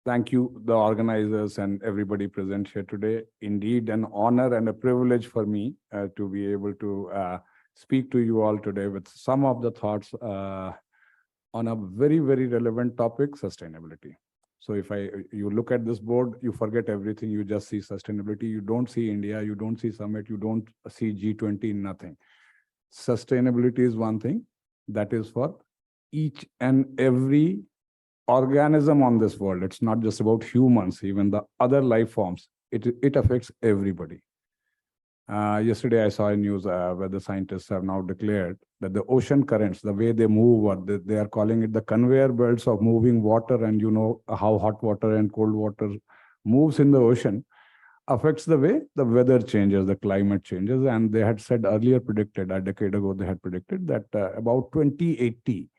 Thank you, the organizers and everybody present here today. Indeed, an honor and a privilege for me to be able to speak to you all today with some of the thoughts on a very, very relevant topic, sustainability. So if you look at this board, you forget everything. You just see sustainability. You don't see India. You don't see summit. You don't see G20, nothing. Sustainability is one thing that is for each and every organism on this world. It's not just about humans, even the other life forms. It affects everybody. Yesterday, I saw a news where the scientists have now declared that the ocean currents, the way they move, or they are calling it the conveyor belts of moving water, and you know how hot water and cold water moves in the ocean, affects the way the weather changes, the climate changes. And they had said earlier, predicted a decade ago, they had predicted that about 2080,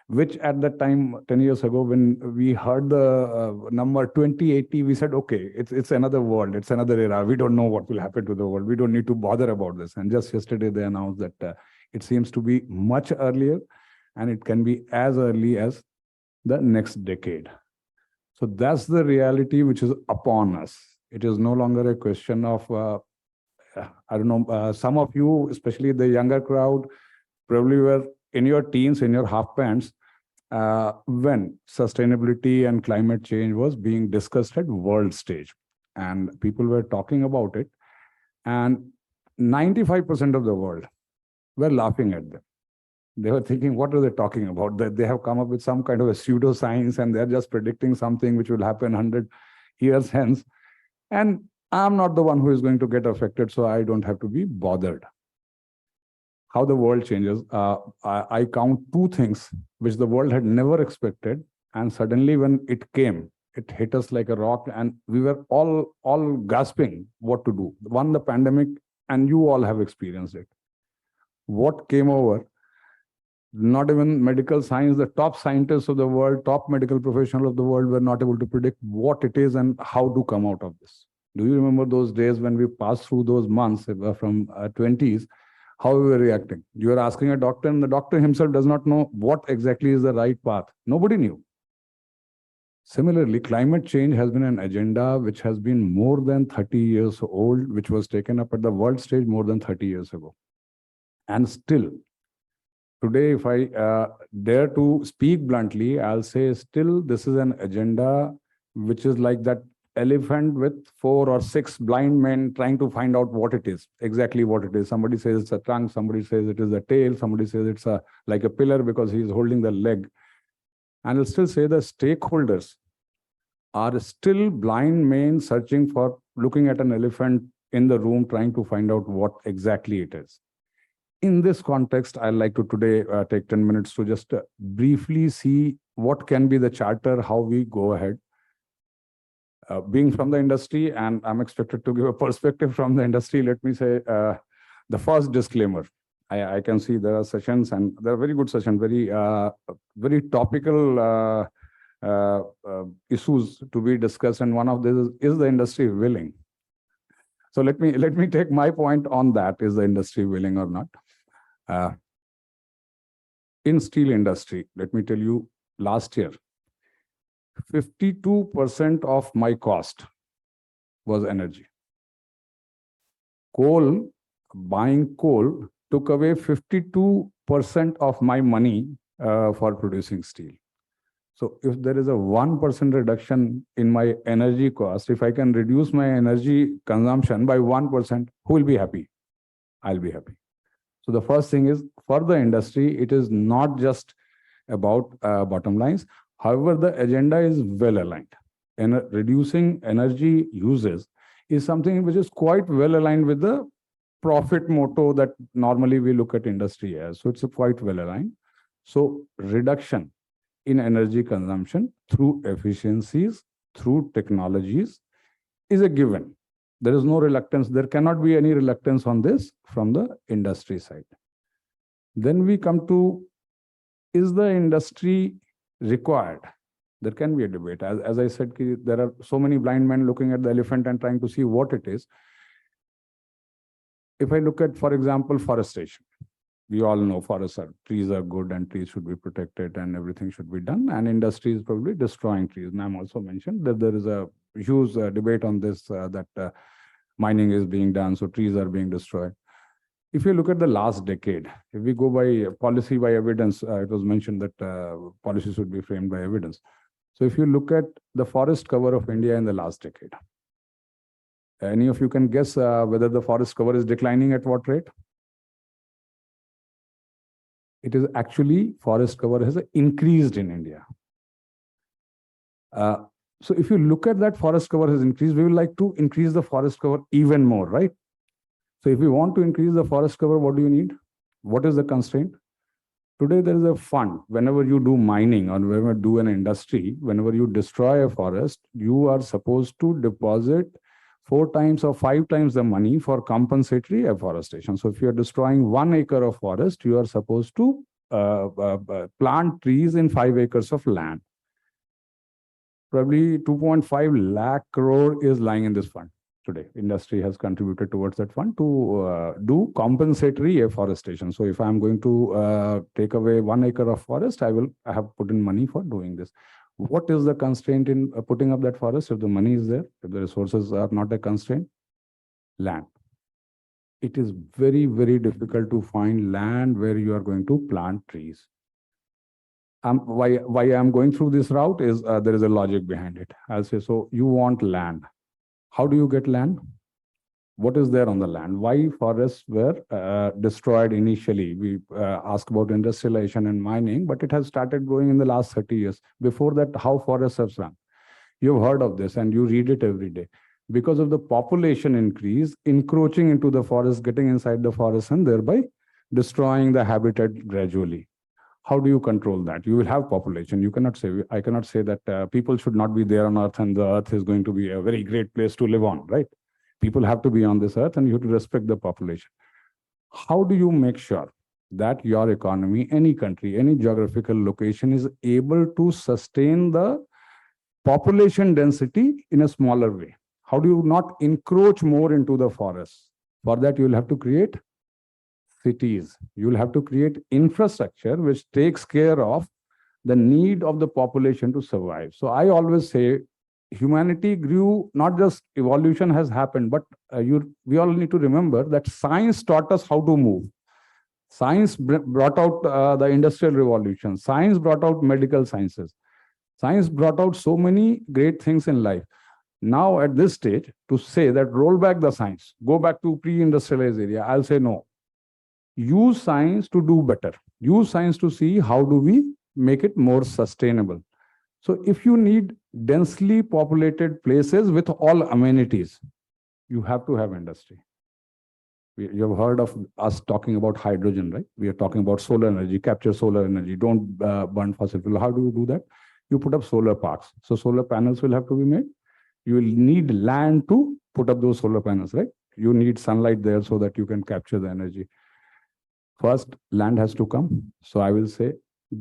which at that time, 10 years ago, when we heard the number 2080, we said, okay, it's another world, it's another era. We don't know what will happen to the world. We don't need to bother about this. And just yesterday, they announced that it seems to be much earlier, and it can be as early as the next decade. So that's the reality which is upon us. It is no longer a question of, I don't know, some of you, especially the younger crowd, probably were in your teens, in your half pants, when sustainability and climate change was being discussed at world stage, and people were talking about it, and 95% of the world were laughing at them. They were thinking, what are they talking about? That they have come up with some kind of a pseudoscience, and they're just predicting something which will happen 100 years hence. And I'm not the one who is going to get affected, so I don't have to be bothered. How the world changes. I count two things which the world had never expected, and suddenly when it came, it hit us like a rock, and we were all gasping what to do. One, the pandemic, and you all have experienced it. What came over? Not even medical science, the top scientists of the world, top medical professionals of the world were not able to predict what it is and how to come out of this. Do you remember those days when we passed through those months from 20s? How we were reacting? You are asking a doctor, and the doctor himself does not know what exactly is the right path. Nobody knew. Similarly, climate change has been an agenda which has been more than 30 years old, which was taken up at the world stage more than 30 years ago. And still, today, if I dare to speak bluntly, I'll say still this is an agenda which is like that elephant with 4 or 6 blind men trying to find out what it is, exactly what it is. Somebody says it's a trunk, somebody says it is a tail, somebody says it's like a pillar because he's holding the leg. And I'll still say the stakeholders are still blind men searching for, looking at an elephant in the room, trying to find out what exactly it is. In this context, I'd like to today take 10 minutes to just briefly see what can be the charter, how we go ahead. Being from the industry, and I'm expected to give a perspective from the industry, let me say the first disclaimer. I can see there are sessions, and they're very good sessions, very topical issues to be discussed, and one of this is the industry willing? So let me take my point on that. Is the industry willing or not? In steel industry, let me tell you, last year, 52% of my cost was energy. Coal, buying coal took away 52% of my money for producing steel. So if there is a 1% reduction in my energy cost, if I can reduce my energy consumption by 1%, who will be happy? I'll be happy. So the first thing is, for the industry, it is not just about bottom lines. However, the agenda is well aligned. And reducing energy uses is something which is quite well aligned with the profit motto that normally we look at industry as. So it's quite well aligned. So reduction in energy consumption through efficiencies, through technologies is a given. There is no reluctance. There cannot be any reluctance on this from the industry side. Then we come to, is the industry required? There can be a debate. As I said, there are so many blind men looking at the elephant and trying to see what it is. If I look at, for example, forestation, we all know trees are good and trees should be protected and everything should be done. And industry is probably destroying trees. Ma'am also mentioned that there is a huge debate on this, that mining is being done, so trees are being destroyed. If you look at the last decade, if we go by policy by evidence, it was mentioned that policy should be framed by evidence. So if you look at the forest cover of India in the last decade, any of you can guess whether the forest cover is declining at what rate? It is actually, forest cover has increased in India. So if you look at that forest cover has increased, we would like to increase the forest cover even more, right? So if we want to increase the forest cover, what do you need? What is the constraint? Today, there is a fund. Whenever you do mining or whenever you do an industry, whenever you destroy a forest, you are supposed to deposit 4 times or 5 times the money for compensatory afforestation. So if you are destroying 1 acre of forest, you are supposed to plant trees in 5 acres of land. Probably 2.5 lakh crore is lying in this fund today. Industry has contributed towards that fund to do compensatory afforestation. So if I'm going to take away 1 acre of forest, I have put in money for doing this. What is the constraint in putting up that forest? If the money is there, if the resources are not a constraint, land. It is very, very difficult to find land where you are going to plant trees. Why I'm going through this route is there is a logic behind it. I'll say, so you want land. How do you get land? What is there on the land? Why forests were destroyed initially? We ask about industrialization and mining, but it has started growing in the last 30 years. Before that, how forests have shrunk? You've heard of this and you read it every day. Because of the population increase, encroaching into the forest, getting inside the forest and thereby destroying the habitat gradually. How do you control that? You will have population. You cannot say, I cannot say that people should not be there on earth and the earth is going to be a very great place to live on, right? People have to be on this earth and you have to respect the population. How do you make sure that your economy, any country, any geographical location is able to sustain the population density in a smaller way? How do you not encroach more into the forest? For that, you will have to create cities. You will have to create infrastructure which takes care of the need of the population to survive. So I always say humanity grew, not just evolution has happened, but we all need to remember that science taught us how to move. Science brought out the industrial revolution. Science brought out medical sciences. Science brought out so many great things in life. Now at this stage, to say that roll back the science, go back to pre-industrialized area, I'll say no. Use science to do better. Use science to see how do we make it more sustainable. So if you need densely populated places with all amenities, you have to have industry. You have heard of us talking about hydrogen, right? We are talking about solar energy, capture solar energy, don't burn fossil fuel. How do you do that? You put up solar parks. So solar panels will have to be made. You will need land to put up those solar panels, right? You need sunlight there so that you can capture the energy. First, land has to come. So I will say,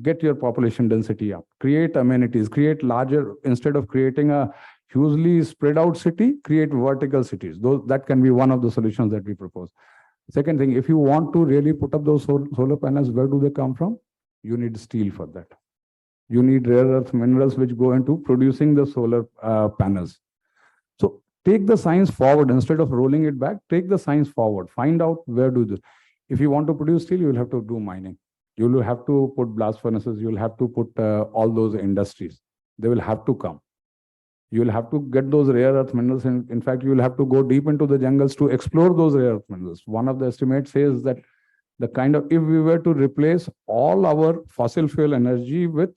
get your population density up, create amenities, create larger, instead of creating a hugely spread out city, create vertical cities. That can be one of the solutions that we propose. Second thing, if you want to really put up those solar panels, where do they come from? You need steel for that. You need rare earth minerals which go into producing the solar panels. So take the science forward instead of rolling it back. Take the science forward. Find out where do this. If you want to produce steel, you will have to do mining. You will have to put blast furnaces. You will have to put all those industries. They will have to come. You will have to get those rare earth minerals. In fact, you will have to go deep into the jungles to explore those rare earth minerals. One of the estimates says that if we were to replace all our fossil fuel energy with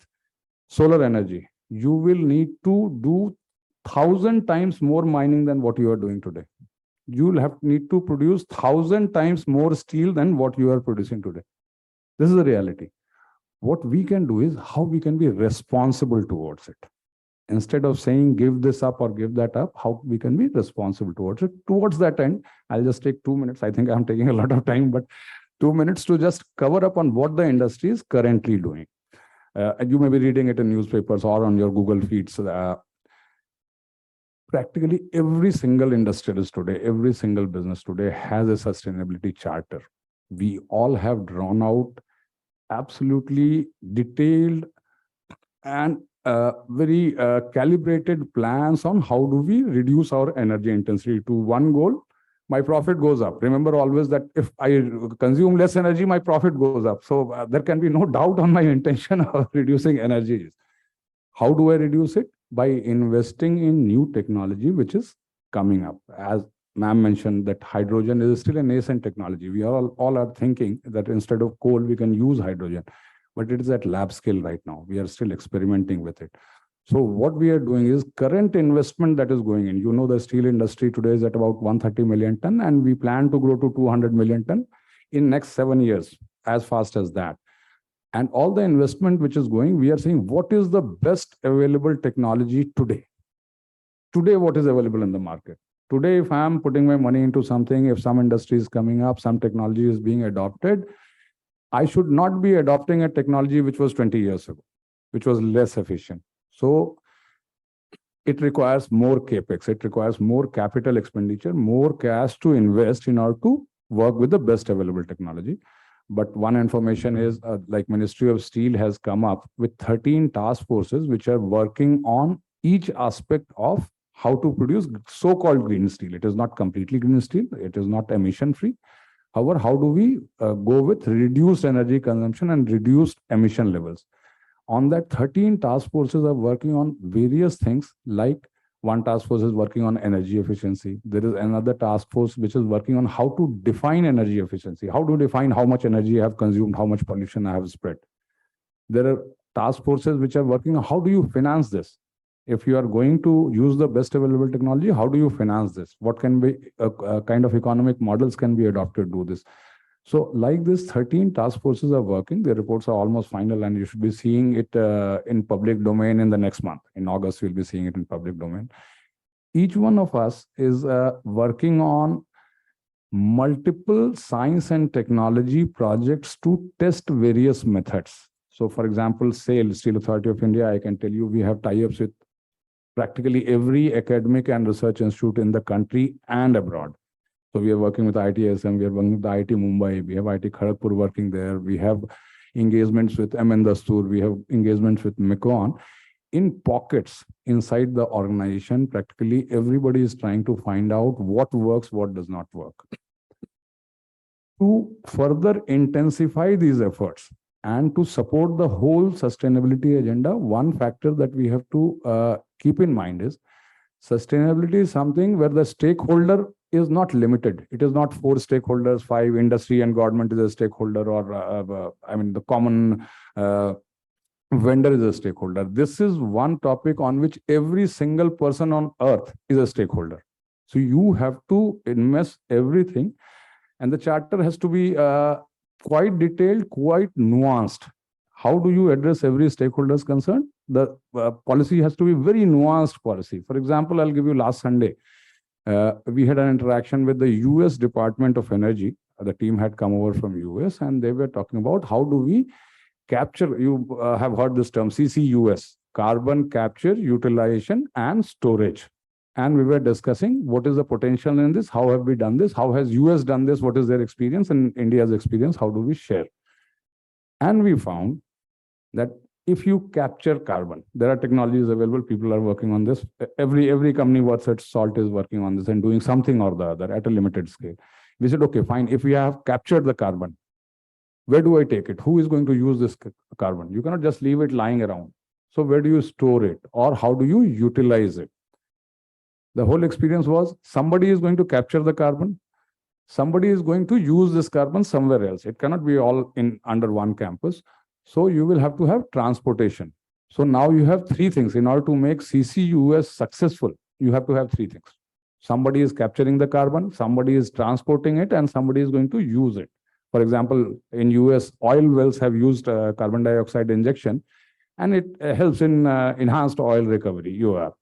solar energy, you will need to do 1,000 times more mining than what you are doing today. You will need to produce 1,000 times more steel than what you are producing today. This is the reality. What we can do is how we can be responsible towards it. Instead of saying give this up or give that up, how we can be responsible towards it. Towards that end, I'll just take 2 minutes. I think I'm taking a lot of time, but 2 minutes to just cover up on what the industry is currently doing. You may be reading it in newspapers or on your Google feeds. Practically every single industrialist today, every single business today has a sustainability charter. We all have drawn out absolutely detailed and very calibrated plans on how do we reduce our energy intensity to one goal. My profit goes up. Remember always that if I consume less energy, my profit goes up. So there can be no doubt on my intention of reducing energy. How do I reduce it? By investing in new technology, which is coming up. As ma'am mentioned, that hydrogen is still a nascent technology. We all are thinking that instead of coal, we can use hydrogen, but it is at lab scale right now. We are still experimenting with it. So what we are doing is current investment that is going in. You know, the steel industry today is at about 130 million ton, and we plan to grow to 200 million ton in next 7 years, as fast as that. And all the investment which is going, we are saying what is the best available technology today? Today, what is available in the market? Today, if I am putting my money into something, if some industry is coming up, some technology is being adopted, I should not be adopting a technology which was 20 years ago, which was less efficient. So it requires more capex, it requires more capital expenditure, more cash to invest in order to work with the best available technology. But one information is like Ministry of Steel has come up with 13 task forces which are working on each aspect of how to produce so-called green steel. It is not completely green steel. It is not emission free. However, how do we go with reduced energy consumption and reduced emission levels? On that, 13 task forces are working on various things, like one task force is working on energy efficiency. There is another task force which is working on how to define energy efficiency. How to define how much energy I have consumed, how much pollution I have spread. There are task forces which are working on how do you finance this. If you are going to use the best available technology, how do you finance this? What can be kind of economic models can be adopted to do this? So like this, 13 task forces are working. Their reports are almost final, and you should be seeing it in public domain in the next month. In August, we'll be seeing it in public domain. Each one of us is working on multiple science and technology projects to test various methods. So for example, SAIL, Steel Authority of India, I can tell you we have tie-ups with practically every academic and research institute in the country and abroad. So we are working with ITSM, we are working with IIT Mumbai, we have IIT Kharagpur working there, we have engagements with Dastur, we have engagements with Mekon. In pockets inside the organization, practically everybody is trying to find out what works, what does not work. To further intensify these efforts and to support the whole sustainability agenda, one factor that we have to keep in mind is sustainability is something where the stakeholder is not limited. It is not 4 stakeholders, 5, industry and government is a stakeholder, or the common vendor is a stakeholder. This is one topic on which every single person on earth is a stakeholder. So you have to invest everything, and the charter has to be quite detailed, quite nuanced. How do you address every stakeholder's concern? The policy has to be very nuanced policy. For example, I'll give you last Sunday. We had an interaction with the US Department of Energy. The team had come over from US, and they were talking about how do we capture, you have heard this term, CCUS, carbon capture, utilization, and storage. And we were discussing what is the potential in this, how have we done this, how has US done this, what is their experience, and India's experience, how do we share? And we found that if you capture carbon, there are technologies available, people are working on this. Every company worth its salt is working on this and doing something or the other at a limited scale. We said, okay, fine, if we have captured the carbon, where do I take it? Who is going to use this carbon? You cannot just leave it lying around. So where do you store it, or how do you utilize it? The whole experience was somebody is going to capture the carbon, somebody is going to use this carbon somewhere else. It cannot be all in under one campus. So you will have to have transportation. So now you have 3 things. In order to make CCUS successful, you have to have 3 things. Somebody is capturing the carbon, somebody is transporting it, and somebody is going to use it. For example, in US, oil wells have used carbon dioxide injection, and it helps in enhanced oil recovery, UR.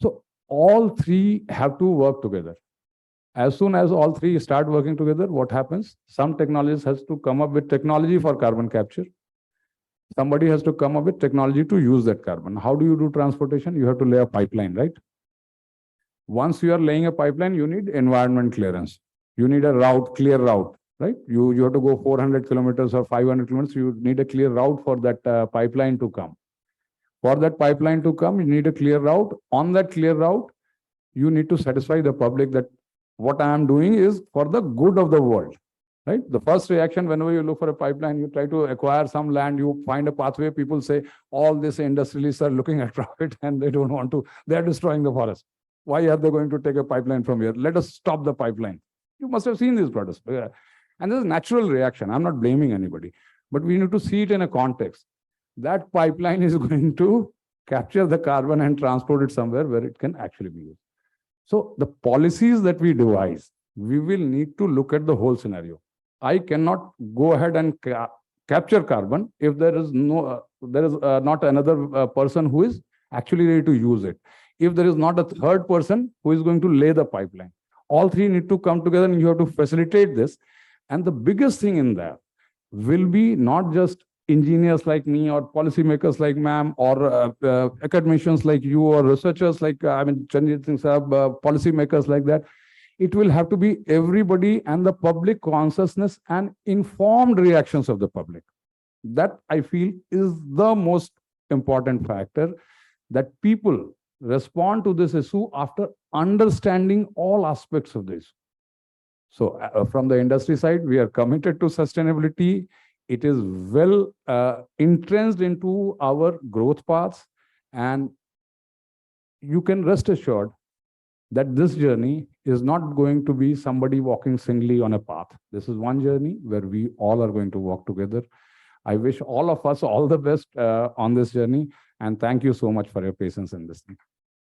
So all 3 have to work together. As soon as all 3 start working together, what happens? Some technologies has to come up with technology for carbon capture. Somebody has to come up with technology to use that carbon. How do you do transportation? You have to lay a pipeline, right? Once you are laying a pipeline, you need environment clearance. You need a route, clear route. right? You have to go 400 kilometers or 500 kilometers. You need a clear route for that pipeline to come. For that pipeline to come, you need a clear route. On that clear route, you need to satisfy the public that what I am doing is for the good of the world, right? The first reaction whenever you look for a pipeline, you try to acquire some land, you find a pathway, people say all these industrialists are looking at profit and they don't want to, they're destroying the forest. Why are they going to take a pipeline from here? Let us stop the pipeline. You must have seen these protests. And there's a natural reaction. I'm not blaming anybody, but we need to see it in a context. That pipeline is going to capture the carbon and transport it somewhere where it can actually be used. So the policies that we devise, we will need to look at the whole scenario. I cannot go ahead and capture carbon if there is not another person who is actually ready to use it. If there is not a third person who is going to lay the pipeline, all three need to come together and you have to facilitate this. And the biggest thing in that will be not just engineers like me or policymakers like ma'am or academicians like you or researchers like, Chanjit Singh Sahab, policymakers like that. It will have to be everybody and the public consciousness and informed reactions of the public. That I feel is the most important factor, that people respond to this issue after understanding all aspects of this. So from the industry side, we are committed to sustainability. It is well entrenched into our growth paths, and you can rest assured that this journey is not going to be somebody walking singly on a path. This is one journey where we all are going to walk together. I wish all of us all the best on this journey, and thank you so much for your patience in listening.